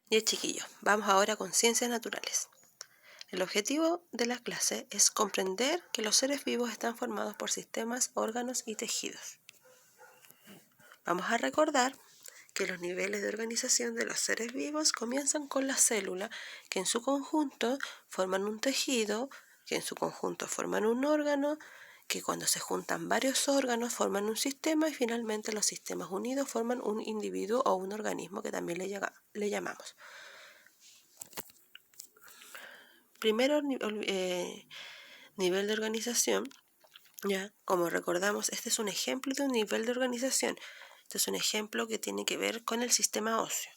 Bien, chiquillos, vamos ahora con ciencias naturales. El objetivo de la clase es comprender que los seres vivos están formados por sistemas, órganos y tejidos. Vamos a recordar que los niveles de organización de los seres vivos comienzan con la célula, que en su conjunto forman un tejido, que en su conjunto forman un órgano, que cuando se juntan varios órganos forman un sistema y finalmente los sistemas unidos forman un individuo o un organismo que también le llamamos. Primero nivel de organización, ya como recordamos, este es un ejemplo de un nivel de organización. Este es un ejemplo que tiene que ver con el sistema óseo.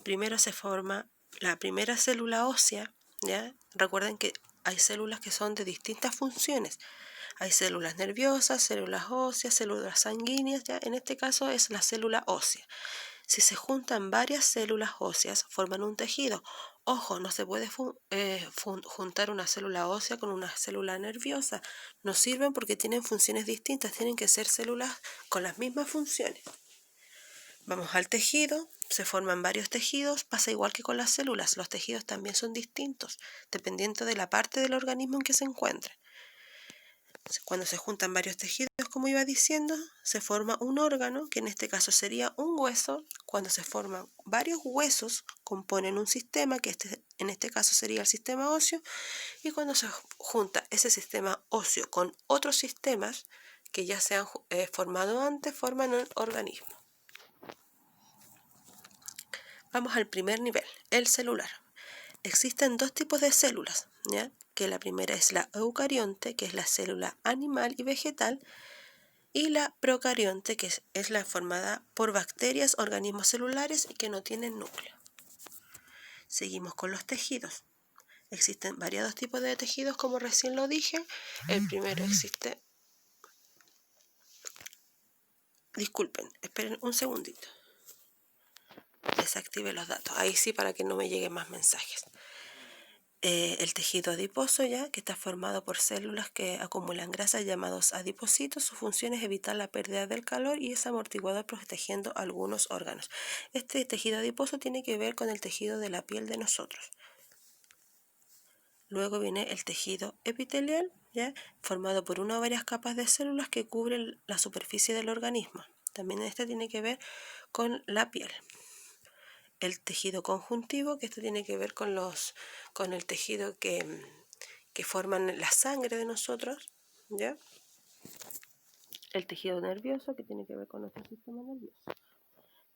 Primero se forma la primera célula ósea, ¿ya? Recuerden que hay células que son de distintas funciones. Hay células nerviosas, células óseas, células sanguíneas, ¿ya? En este caso es la célula ósea. Si se juntan varias células óseas, forman un tejido. Ojo, no se puede juntar una célula ósea con una célula nerviosa. No sirven porque tienen funciones distintas. Tienen que ser células con las mismas funciones. Vamos al tejido. Se forman varios tejidos. Pasa igual que con las células. Los tejidos también son distintos, dependiendo de la parte del organismo en que se encuentren. Cuando se juntan varios tejidos, como iba diciendo, se forma un órgano, que en este caso sería un hueso. Cuando se forman varios huesos, componen un sistema, que en este caso sería el sistema óseo, y cuando se junta ese sistema óseo con otros sistemas que ya se han formado antes, forman un organismo. Vamos al primer nivel, el celular. Existen dos tipos de células, ¿ya? Que la primera es la eucarionte, que es la célula animal y vegetal, y la procarionte, que es la formada por bacterias, organismos celulares y que no tienen núcleo. Seguimos con los tejidos. Existen variados tipos de tejidos, como recién lo dije. El primero existe... Disculpen, esperen un segundito. Desactive los datos. Ahí sí, para que no me lleguen más mensajes. El tejido adiposo, ya que está formado por células que acumulan grasa, llamados adipocitos. Su función es evitar la pérdida del calor y es amortiguador, protegiendo algunos órganos. Este tejido adiposo tiene que ver con el tejido de la piel de nosotros. Luego viene el tejido epitelial, ya formado por una o varias capas de células que cubren la superficie del organismo. También este tiene que ver con la piel. El tejido conjuntivo, que esto tiene que ver con el tejido que forman la sangre de nosotros, ¿ya? El tejido nervioso, que tiene que ver con nuestro sistema nervioso.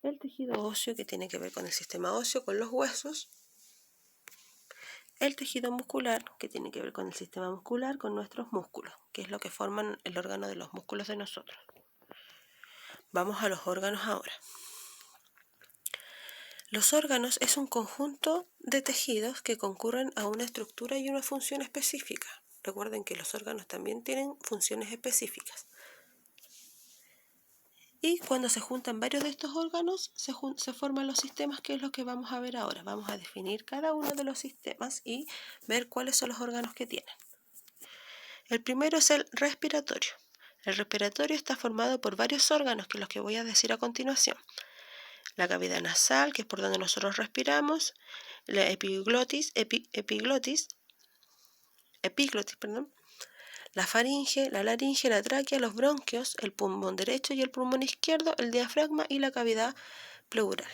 El tejido óseo, que tiene que ver con el sistema óseo, con los huesos. El tejido muscular, que tiene que ver con el sistema muscular, con nuestros músculos, que es lo que forman el órgano de los músculos de nosotros. Vamos a los órganos ahora. Los órganos es un conjunto de tejidos que concurren a una estructura y una función específica. Recuerden que los órganos también tienen funciones específicas. Y cuando se juntan varios de estos órganos, se forman los sistemas, que es lo que vamos a ver ahora. Vamos a definir cada uno de los sistemas y ver cuáles son los órganos que tienen. El primero es el respiratorio. El respiratorio está formado por varios órganos, que es los que voy a decir a continuación. La cavidad nasal, que es por donde nosotros respiramos, la epiglotis, la faringe, la laringe, la tráquea, los bronquios, el pulmón derecho y el pulmón izquierdo, el diafragma y la cavidad pleural.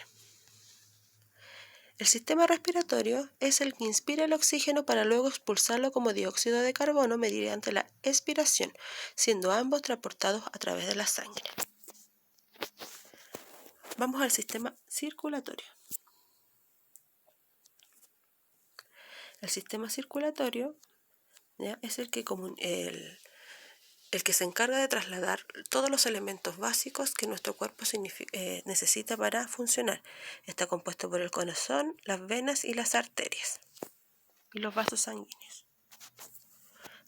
El sistema respiratorio es el que inspira el oxígeno para luego expulsarlo como dióxido de carbono mediante la expiración, siendo ambos transportados a través de la sangre. Vamos al sistema circulatorio. El sistema circulatorio, ¿ya?, es el que se encarga de trasladar todos los elementos básicos que nuestro cuerpo necesita para funcionar. Está compuesto por el corazón, las venas y las arterias y los vasos sanguíneos.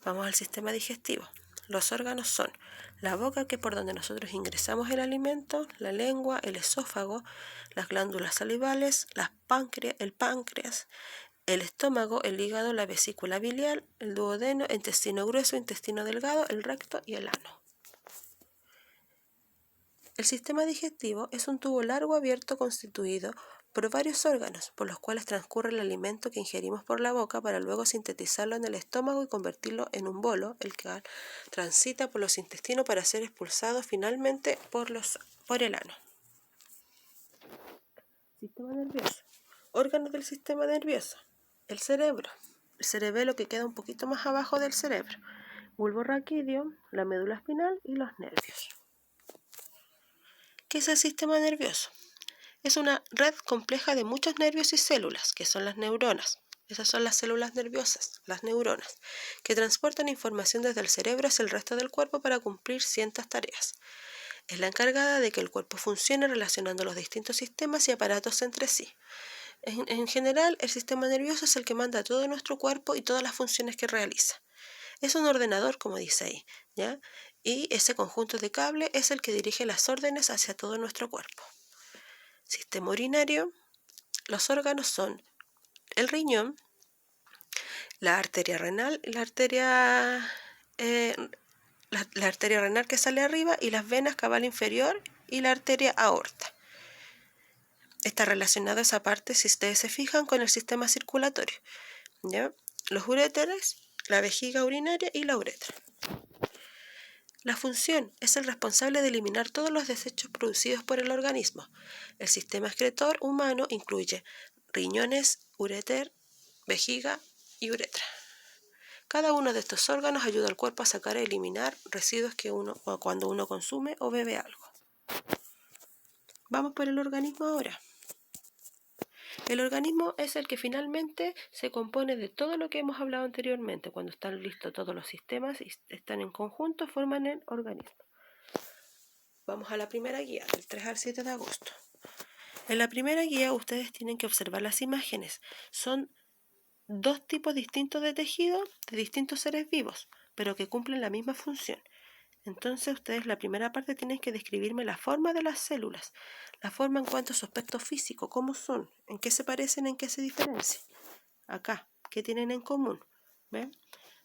Vamos al sistema digestivo. Los órganos son la boca, que es por donde nosotros ingresamos el alimento, la lengua, el esófago, las glándulas salivales, el páncreas, el estómago, el hígado, la vesícula biliar, el duodeno, el intestino grueso, intestino delgado, el recto y el ano. El sistema digestivo es un tubo largo abierto constituido por varios órganos, por los cuales transcurre el alimento que ingerimos por la boca para luego sintetizarlo en el estómago y convertirlo en un bolo, el que transita por los intestinos para ser expulsado finalmente por el ano. Sistema nervioso. Órganos del sistema nervioso. El cerebro. El cerebelo que queda un poquito más abajo del cerebro. Bulbo raquídeo, la médula espinal y los nervios. ¿Qué es el sistema nervioso? Es una red compleja de muchos nervios y células, que son las neuronas. Esas son las células nerviosas, las neuronas, que transportan información desde el cerebro hacia el resto del cuerpo para cumplir ciertas tareas. Es la encargada de que el cuerpo funcione relacionando los distintos sistemas y aparatos entre sí. En general, el sistema nervioso es el que manda todo nuestro cuerpo y todas las funciones que realiza. Es un ordenador, como dice ahí, ¿ya? Y ese conjunto de cable es el que dirige las órdenes hacia todo nuestro cuerpo. Sistema urinario. Los órganos son el riñón, la arteria renal y la arteria renal que sale arriba y las venas cabal inferior y la arteria aorta. Está relacionada esa parte, si ustedes se fijan, con el sistema circulatorio, ¿ya? Los uréteres, la vejiga urinaria y la uretra. La función es el responsable de eliminar todos los desechos producidos por el organismo. El sistema excretor humano incluye riñones, uréter, vejiga y uretra. Cada uno de estos órganos ayuda al cuerpo a sacar y eliminar residuos cuando uno consume o bebe algo. Vamos por el organismo ahora. El organismo es el que finalmente se compone de todo lo que hemos hablado anteriormente. Cuando están listos todos los sistemas y están en conjunto, forman el organismo. Vamos a la primera guía, del 3 al 7 de agosto. En la primera guía ustedes tienen que observar las imágenes. Son dos tipos distintos de tejido de distintos seres vivos, pero que cumplen la misma función. Entonces ustedes la primera parte tienen que describirme la forma de las células, la forma en cuanto a su aspecto físico, cómo son, en qué se parecen, en qué se diferencian. Acá, ¿qué tienen en común? ¿Ven?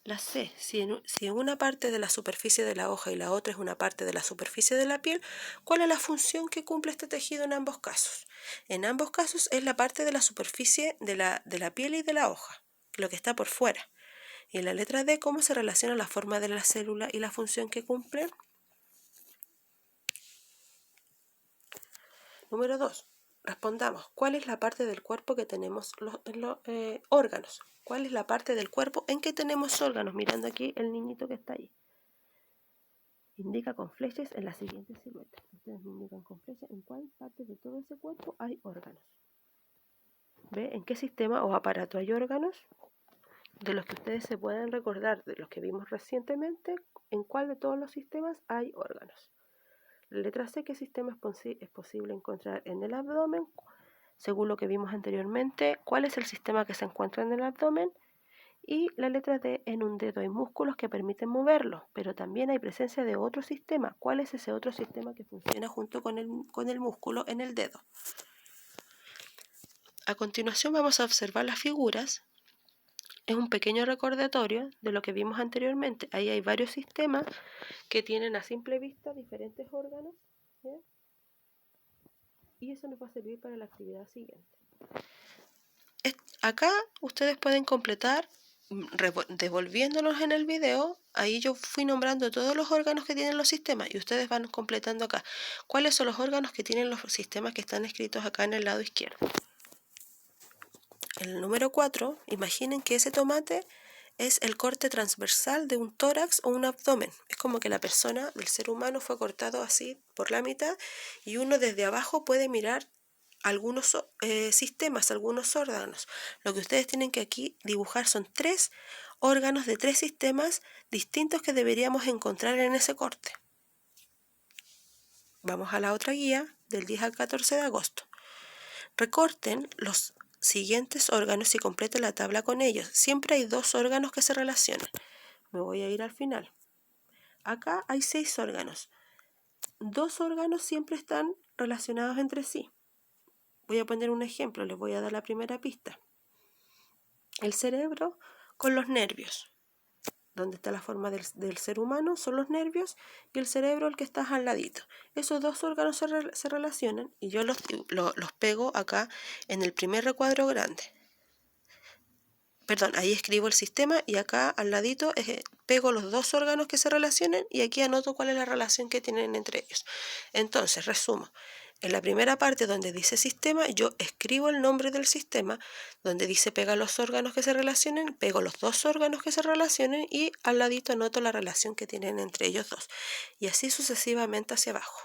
La C, si en una parte de la superficie de la hoja y la otra es una parte de la superficie de la piel, ¿cuál es la función que cumple este tejido en ambos casos? En ambos casos es la parte de la superficie de la piel y de la hoja, lo que está por fuera. Y en la letra D, ¿cómo se relaciona la forma de la célula y la función que cumple? Número 2. Respondamos, ¿cuál es la parte del cuerpo que tenemos los órganos? ¿Cuál es la parte del cuerpo en que tenemos órganos? Mirando aquí el niñito que está ahí. Indica con flechas en la siguiente silueta. Ustedes me indican con flechas en cuál parte de todo ese cuerpo hay órganos. ¿Ve en qué sistema o aparato hay órganos? De los que ustedes se pueden recordar, de los que vimos recientemente, ¿en cuál de todos los sistemas hay órganos? La letra C, ¿qué sistema es posible encontrar en el abdomen? Según lo que vimos anteriormente, ¿cuál es el sistema que se encuentra en el abdomen? Y la letra D, en un dedo hay músculos que permiten moverlo, pero también hay presencia de otro sistema. ¿Cuál es ese otro sistema que funciona junto con el músculo en el dedo? A continuación vamos a observar las figuras. Es un pequeño recordatorio de lo que vimos anteriormente. Ahí hay varios sistemas que tienen a simple vista diferentes órganos, ¿sí? Y eso nos va a servir para la actividad siguiente. Acá ustedes pueden completar, devolviéndonos en el video. Ahí yo fui nombrando todos los órganos que tienen los sistemas y ustedes van completando acá. ¿Cuáles son los órganos que tienen los sistemas que están escritos acá en el lado izquierdo? En el número 4, imaginen que ese tomate es el corte transversal de un tórax o un abdomen. Es como que la persona, el ser humano, fue cortado así por la mitad y uno desde abajo puede mirar algunos sistemas, algunos órganos. Lo que ustedes tienen que aquí dibujar son 3 órganos de 3 sistemas distintos que deberíamos encontrar en ese corte. Vamos a la otra guía del 10 al 14 de agosto. Recorten los siguientes órganos y completen la tabla con ellos. Siempre hay 2 órganos que se relacionan. Me voy a ir al final. Acá hay 6 órganos. 2 órganos siempre están relacionados entre sí. Voy a poner un ejemplo, les voy a dar la primera pista. El cerebro con los nervios. donde está la forma del ser humano, son los nervios, y el cerebro, el que está al ladito. Esos dos órganos se relacionan y yo los pego acá en el primer recuadro grande. Perdón, ahí escribo el sistema y acá al ladito pego los dos órganos que se relacionen y aquí anoto cuál es la relación que tienen entre ellos. Entonces, resumo. En la primera parte donde dice sistema, yo escribo el nombre del sistema, donde dice pega los órganos que se relacionen, pego los dos órganos que se relacionen y al ladito anoto la relación que tienen entre ellos dos. Y así sucesivamente hacia abajo.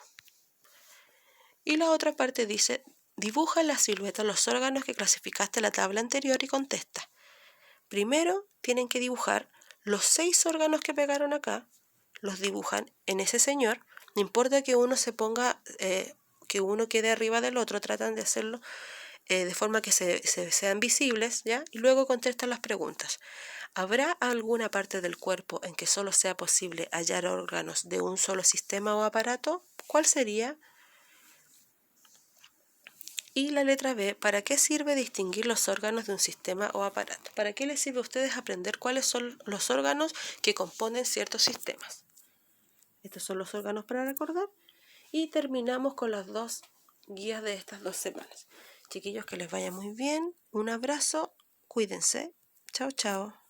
Y la otra parte dice, dibuja en la silueta los órganos que clasificaste en la tabla anterior y contesta. Primero tienen que dibujar los 6 órganos que pegaron acá, los dibujan en ese señor, no importa que uno se ponga, que uno quede arriba del otro, tratan de hacerlo de forma que sean visibles, ¿ya? Y luego contestan las preguntas. ¿Habrá alguna parte del cuerpo en que solo sea posible hallar órganos de un solo sistema o aparato? ¿Cuál sería? Y la letra B, ¿para qué sirve distinguir los órganos de un sistema o aparato? ¿Para qué les sirve a ustedes aprender cuáles son los órganos que componen ciertos sistemas? Estos son los órganos para recordar. Y terminamos con las dos guías de estas 2 semanas. Chiquillos, que les vaya muy bien. Un abrazo. Cuídense. Chao, chao.